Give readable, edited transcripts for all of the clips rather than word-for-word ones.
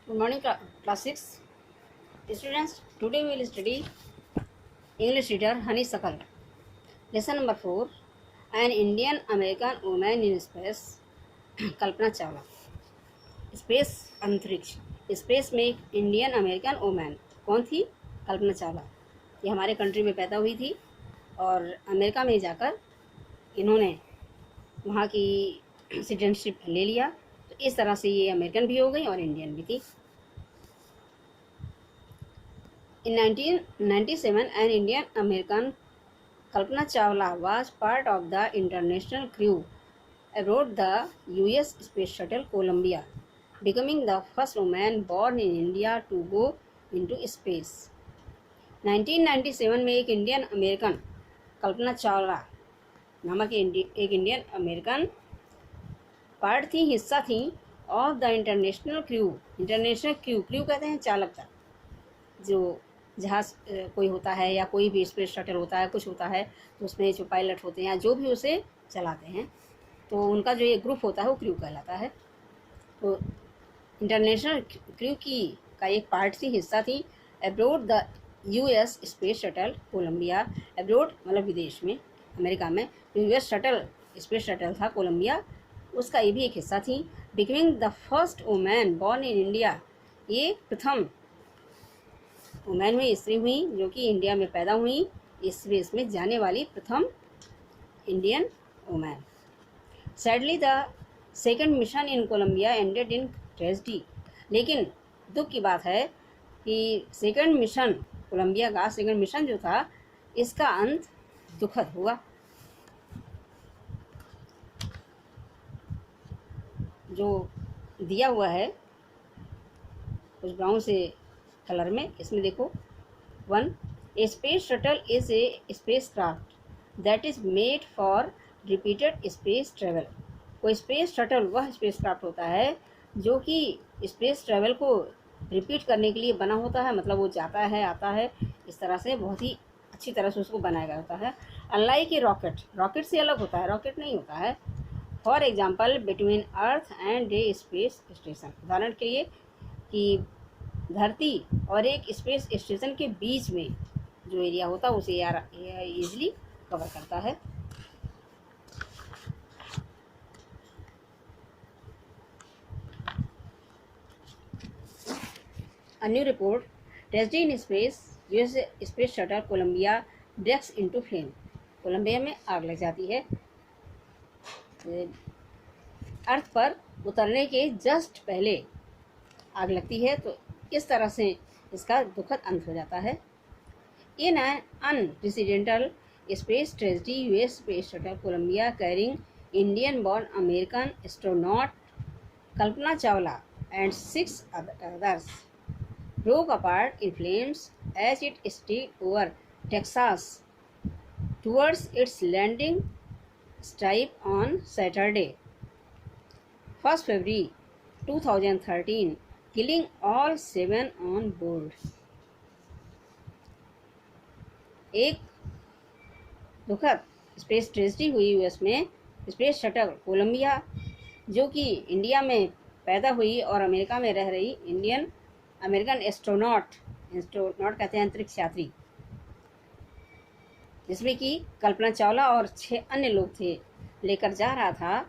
Good morning, class 6 students. Today we will study English reader Honeysuckle. Lesson number 4. An Indian American woman in space. Kalpana Chawla. Space अंतरिक्ष. Space में एक Indian American women. कौन थी? कल्पना चावला. ये हमारे country में पैदा हुई थी और अमेरिका में जाकर इन्होंने वहाँ की सिटीजनशिप ले लिया. तो इस तरह से ये अमेरिकन भी हो गई और इंडियन भी थी. In 1997, an Indian American Kalpana Chawla was part of the international crew aboard the US Space Shuttle Columbia, becoming the first woman born in India to go into space. 1997 में एक Indian American Kalpana Chawla नामक एक Indian American part थी, हिस्सा थी of the international crew. International crew कहते हैं चालक दल. जो जहाज़ कोई होता है या कोई भी स्पेस शटल होता है, कुछ होता है, तो उसमें जो पायलट होते हैं या जो भी उसे चलाते हैं, तो उनका जो ये ग्रुप होता है वो क्रू कहलाता है. तो इंटरनेशनल क्रू का एक पार्ट थी, हिस्सा थी abroad the US space shuttle Columbia. Abroad मतलब विदेश में, अमेरिका में जो यूएस शटल स्पेस शटल था कोलंबिया, उसका ये भी एक हिस्सा थी. Becoming the first women born in India. ये प्रथम वुमेन हुई, स्त्री हुई जो कि इंडिया में पैदा हुई, इस स्पेस में जाने वाली प्रथम Indian women. Sadly the second mission in Columbia ended in tragedy. लेकिन दुख की बात है कि सेकंड मिशन कोलंबिया का सेकंड मिशन जो था, इसका अंत दुखद हुआ. जो दिया हुआ है कुछ ब्राउन से कलर में, इसमें देखो. 1. A space shuttle is a spacecraft that is made for repeated space travel. कोई स्पेस शटल वह स्पेस क्राफ्ट होता है जो कि स्पेस ट्रेवल को रिपीट करने के लिए बना होता है. मतलब वो जाता है, आता है, इस तरह से बहुत ही अच्छी तरह से उसको बनाया गया होता है. अनलाइक ए रॉकेट से अलग होता है, रॉकेट नहीं होता है. For example between earth and A space station. उदाहरण के लिए कि धरती और एक स्पेस स्टेशन के बीच में जो एरिया होता है उसे इजीली कवर करता है. A new report, tragedy in space, US space shuttle Columbia breaks into flame. Columbia में आग लग जाती है. अर्थ पर उतरने के जस्ट पहले आग लगती है. तो इस तरह से इसका दुखद अंत हो जाता है. In an unprecedented space tragedy, US space shuttle Columbia carrying Indian born American astronaut Kalpana Chawla and 6 others broke apart in flames as it stayed over Texas towards its landing stripe on Saturday, 1st February 2013, killing all 7 on board. एक दुखद space tragedy हुई US में. Space shuttle Colombia जो कि India में पैदा हुई और अमेरिका में रह रही अमेरिकन एस्ट्रोनॉट कहते हैं अंतरिक्ष यात्री, जिसमें कि कल्पना चावला और 6 अन्य लोग थे, लेकर जा रहा था.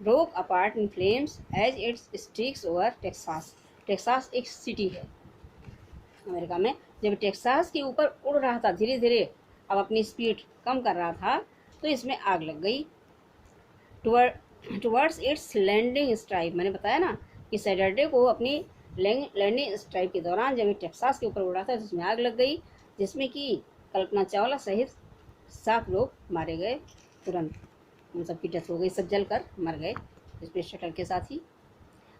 Broke apart in flames as its streaks over Texas. Texas एक सिटी है अमेरिका में. जब टेक्सास के ऊपर उड़ रहा था, धीरे धीरे अब अपनी स्पीड कम कर रहा था, तो इसमें आग लग गई. Towards its landing stripe. मैंने बताया ना कि सैटरडे को अपनी लैंडिंग स्ट्राइप के दौरान जब टेक्सास के ऊपर उड़ा था, तो उसमें आग लग गई, जिसमें कि कल्पना चावला सहित 7 लोग मारे गए. तुरंत उन सब की डेथ हो गई, सब जल कर मर गए स्पेस शटल के साथ ही.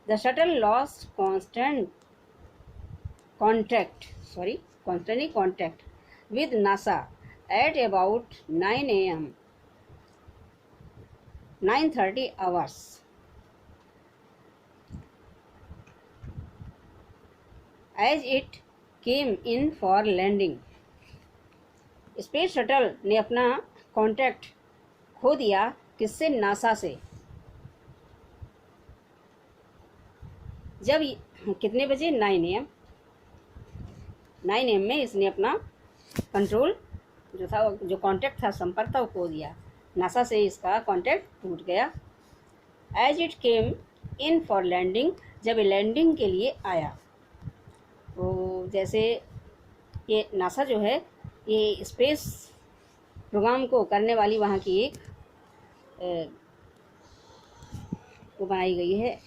The shuttle lost contact with NASA at about 9 a.m. 9:30 hours as it came in for landing. Space shuttle ने अपना कॉन्टैक्ट खो दिया. किससे? नासा से. जब कितने बजे 9 AM में इसने अपना कंट्रोल जो था, जो कांटेक्ट था, संपर्क था, वो खो दिया। नासा से इसका कांटेक्ट टूट गया। As it came in for landing, जब लैंडिंग के लिए आया, तो जैसे ये नासा जो है, ये स्पेस प्रोग्राम को करने वाली वहाँ की एक वो बनाई गई है।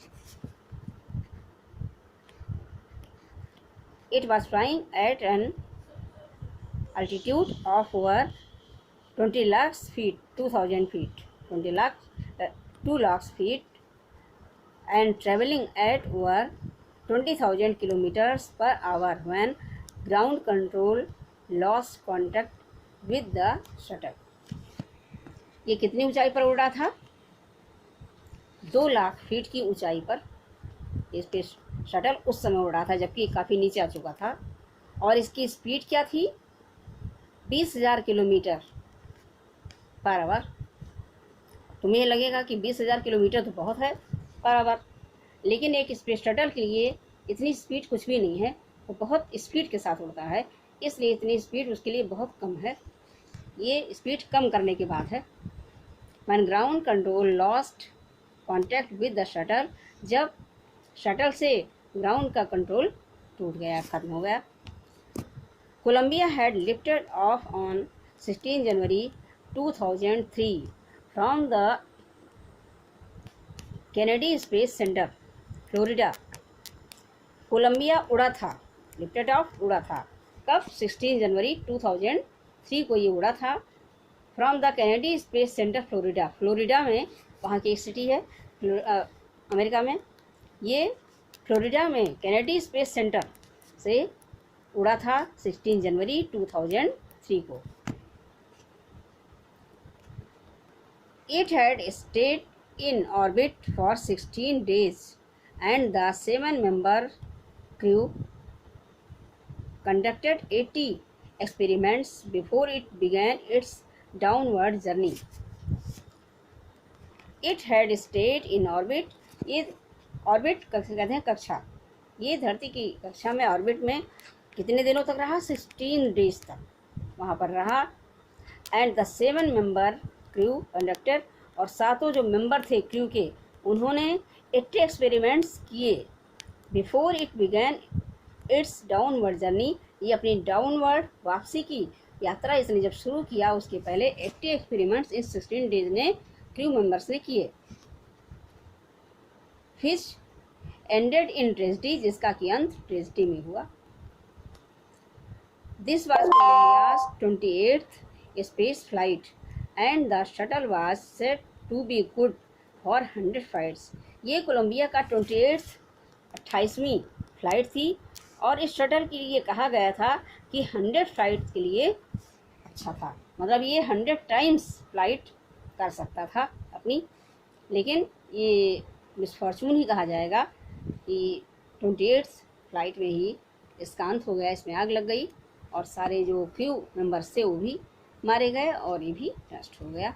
It was flying at an altitude of over 20 lakh feet, 2000 feet, 2 lakh feet and traveling at over 20,000 kilometers per hour when ground control lost contact with the shuttle। ये कितनी ऊंचाई पर उड़ा था? 2 लाख फीट की ऊंचाई पर ये स्पेस शटल उस समय उड़ा था, जबकि काफ़ी नीचे आ चुका था। और इसकी स्पीड क्या थी? 20,000 किलोमीटर पर आवर। तुम्हें लगेगा कि 20,000 किलोमीटर तो बहुत है पर आवर, लेकिन एक स्पेस शटल के लिए इतनी स्पीड कुछ भी नहीं है। वो बहुत स्पीड के साथ उड़ता है, इसलिए इतनी स्पीड उसके लिए बहुत कम है। ये स्पीड कम करने की बात है। When ground control lost contact with the shuttle, जब शटल से ग्राउंड का कंट्रोल टूट गया, खत्म हो गया। Columbia had lifted off on 16 January 2003 from the Kennedy Space Center, Florida. Columbia उड़ा था, लिफ्टेड ऑफ उड़ा था। कब? 16 जनवरी 2003 को ये उड़ा था। From the Kennedy Space Center, Florida. Florida में वहाँ की एक सिटी है अमेरिका में। ये फ्लोरिडा में कैनेडी स्पेस सेंटर से उड़ा था 16 जनवरी 2003 को। It had state in orbit for 16 days and the 7-member crew conducted 80 experiments before it began its downward journey। It had stayed in orbit, ये orbit कहते हैं कक्षा। ये धरती की कक्षा में ऑर्बिट में कितने दिनों तक रहा? 16 डेज तक वहाँ पर रहा। And the 7-member crew conducted, और 7 जो मेंबर थे क्रू के, उन्होंने 80 एक्सपेरिमेंट्स किए। Before it began it's downward journey, ये अपनी डाउनवर्ड वापसी की यात्रा इसने जब शुरू किया, उसके पहले 80 एक्सपेरिमेंट्स इन 16 डेज ने क्रू मेंबर्स ने किए। फिश एंडेड इन ट्रेजिडी, जिसका कि अंत ट्रेजिडी में हुआ। This was Columbia's 28th space flight and the shuttle was set to be good for 100 flights. ये कोलंबिया का 28वीं फ्लाइट थी और इस शटल के लिए कहा गया था कि 100 फ्लाइट के लिए अच्छा था। मतलब ये 100 टाइम्स फ्लाइट कर सकता था अपनी, लेकिन ये मिसफॉर्चून ही कहा जाएगा कि 28th फ्लाइट में ही इसका अंत हो गया, इसमें आग लग गई और सारे जो क्रू मेंबर्स थे वो भी मारे गए और ये भी नष्ट हो गया।